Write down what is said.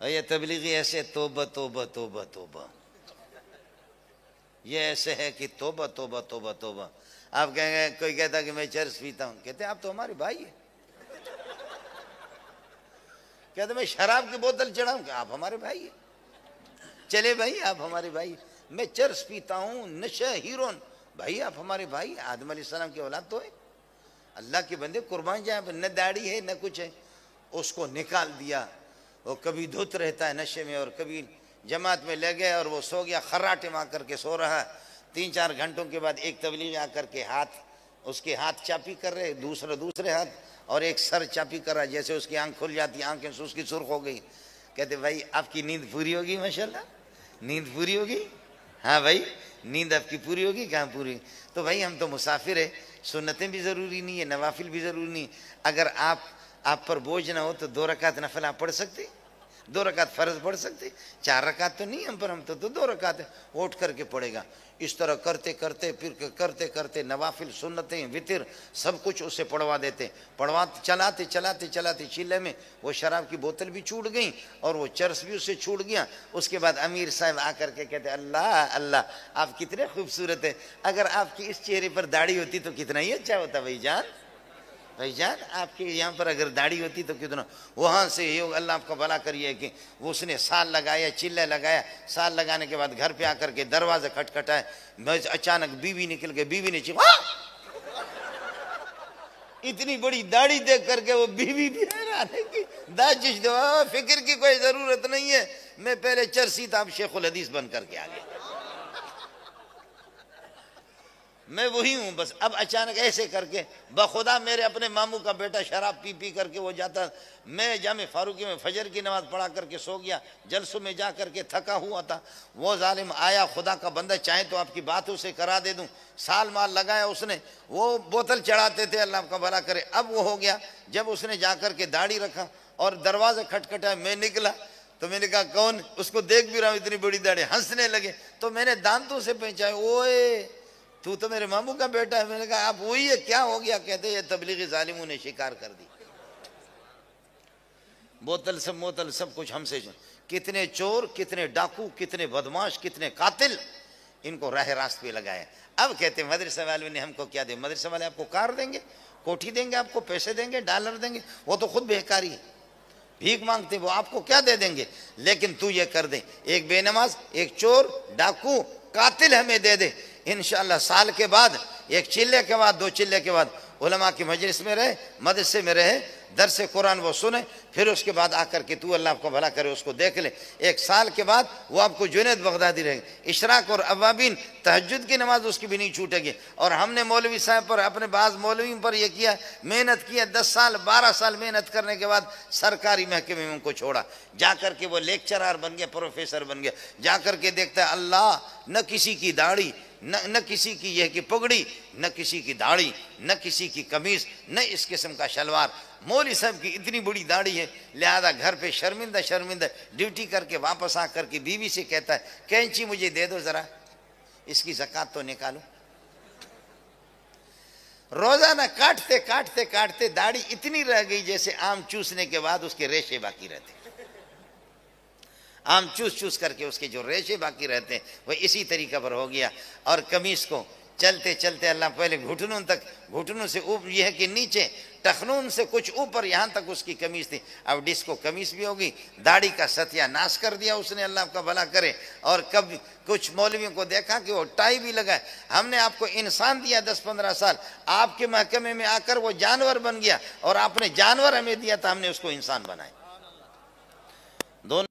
ये तबलीगी ऐसे तोबा तोबा तोबा तोबा, ये ऐसे है कि तोबा तोबा तोबा तोबा। आप कहेंगे, कोई कहता कि मैं चर्च पीता हूं, कहते आप तो हमारे भाई है। कहते मैं शराब की बोतल चढ़ाऊं, आप हमारे भाई है। चले भाई आप हमारे भाई। मैं चर्च पीता हूं, नशा हीरोन, भाई आप हमारे भाई। आदम अलैहिस्सलाम की औलाद तो है। अल्लाह के बंदे कुर्बान जाए, न दाढ़ी है न कुछ है। उसको निकाल दिया, वो कभी धुत रहता है नशे में और कभी जमात में ले गए और वो सो गया, खर्राटे में आकर के सो रहा है। 3-4 घंटों के बाद एक तबलीग आकर के उसके हाथ चापी कर रहे, दूसरे हाथ, और एक सर चापी कर रहा, जैसे उसकी आंख खुल जाती, आंखें उसकी सुर्ख हो गई। कहते भाई आपकी नींद पूरी होगी, माशाल्लाह नींद पूरी होगी। हाँ भाई नींद आपकी पूरी होगी, कहाँ पूरी। तो भाई हम तो मुसाफिर है, सुन्नतें भी ज़रूरी नहीं है, नवाफिल भी ज़रूरी नहीं। अगर आप पर बोझ ना हो तो 2 रकात नफल आप पढ़ सकते, 2 रकात फ़र्ज पढ़ सकते। 4 रकात तो नहीं हम पर, हम तो 2 रकात है, उठ करके पड़ेगा। इस तरह करते करते फिर करते करते नवाफिल, सुन्नतें, वितर सब कुछ उससे पढ़वा देते। चलाते चलाते चलाते चिल्ले में वो शराब की बोतल भी छूट गई और वो चर्च भी उससे छूट गया। उसके बाद अमीर साहब आकर के कहते अल्लाह अल्लाह आप कितने खूबसूरत है, अगर आपकी इस चेहरे पर दाढ़ी होती तो कितना ही अच्छा होता भाईजान आपके यहाँ पर अगर दाढ़ी होती तो कितना। वहाँ से ये अल्लाह आपका भला करिए कि वो उसने साल लगाया, चिल्ला लगाया। साल लगाने के बाद घर पे आकर के दरवाजा खटखटाए, मैं अचानक बीवी निकल गई। बीवी ने चिल्ला, इतनी बड़ी दाढ़ी देख करके वो बीवी भी हैरान है कि दाजिश दो, फिक्र की कोई जरूरत नहीं है, मैं पहले चर्सी था, अब शेखुल हदीस बन करके आ गया, मैं वही हूँ बस। अब अचानक ऐसे करके बखुदा मेरे अपने मामू का बेटा शराब पी पी करके वो जाता, मैं जामे फारूकी में फजर की नमाज पढ़ा करके सो गया, जलसों में जा करके थका हुआ था। वो जालिम आया, खुदा का बंदा, चाहे तो आपकी बात उसे करा दे दूँ। साल माल लगाया उसने, वो बोतल चढ़ाते थे, अल्लाह आपका भला करे। अब वो हो गया, जब उसने जा करके दाढ़ी रखा और दरवाज़ा खटखटाया, मैं निकला तो मैंने कहा कौन, उसको देख भी रहा हूँ इतनी बड़ी दाढ़ी। हंसने लगे तो मैंने दांतों से पहचाया, ओए तू तो मेरे मामू का बेटा है। मैंने कहा आप वही है, क्या हो गया। कहते ये तबलीगी जालिमों ने शिकार कर दी, बोतल सब कुछ हमसे। कितने चोर, कितने डाकू, कितने बदमाश, कितने कातिल, इनको राह रास्त पे लगाए। अब कहते मदरसे वालों ने हमको क्या दे, मदरसे वाले आपको कार देंगे, कोठी देंगे, आपको पैसे देंगे, डॉलर देंगे, वो तो खुद बेकारी है, भीख मांगते, वो आपको क्या दे देंगे। लेकिन तू ये कर दे, एक बेनमाज, एक चोर, डाकू, कातिल हमें दे दे, इंशाअल्लाह साल के बाद, एक चिल्ले के बाद, 2 चिल्ले के बाद उलमा की मजलिस में रहे, मदरसे में रहे, दर्स कुरान वो सुने, फिर उसके बाद आकर के तू अल्लाह आपको भला करे उसको देख ले। 1 साल के बाद वो आपको जुनैद बगदादी रहेंगे। इशराक और अवाबीन, तहज्जुद की नमाज उसकी भी नहीं छूटेगी। और हमने मौलवी साहब पर, अपने बाज़ मौलवी पर यह किया, मेहनत किया, 10 साल 12 साल मेहनत करने के बाद सरकारी महकमे में उनको छोड़ा, जाकर के वो लेक्चरार बन गया, प्रोफेसर बन गया। जाकर के देखता है अल्लाह, न किसी की दाढ़ी, न किसी की यह की पगड़ी, न किसी की दाढ़ी, न किसी की कमीज, न इस किस्म का शलवार। मौलवी साहब की इतनी बड़ी दाढ़ी है, लिहाजा घर पे शर्मिंदा ड्यूटी करके वापस आकर के बीवी से कहता है कैंची मुझे दे दो जरा, इसकी ज़कात तो निकालो। रोजाना काटते काटते काटते दाढ़ी इतनी रह गई जैसे आम चूसने के बाद उसके रेशे बाकी रहते, आम चूस करके उसके जो रेशे बाकी रहते हैं वह इसी तरीका पर हो गया। और कमीज को चलते चलते अल्लाह पहले घुटनों तक, घुटनों से ऊपर यह है कि नीचे टखनून से कुछ ऊपर यहाँ तक उसकी कमीज थी, अब डिस्को कमीज भी होगी। दाढ़ी का सत्यानाश कर दिया उसने, अल्लाह आपका भला करे। और कब कुछ मौलवियों को देखा कि वो टाई भी लगाए। हमने आपको इंसान दिया 10-15 साल, आपके महकमे में आकर वो जानवर बन गया, और आपने जानवर हमें दिया था, हमने उसको इंसान बनाया।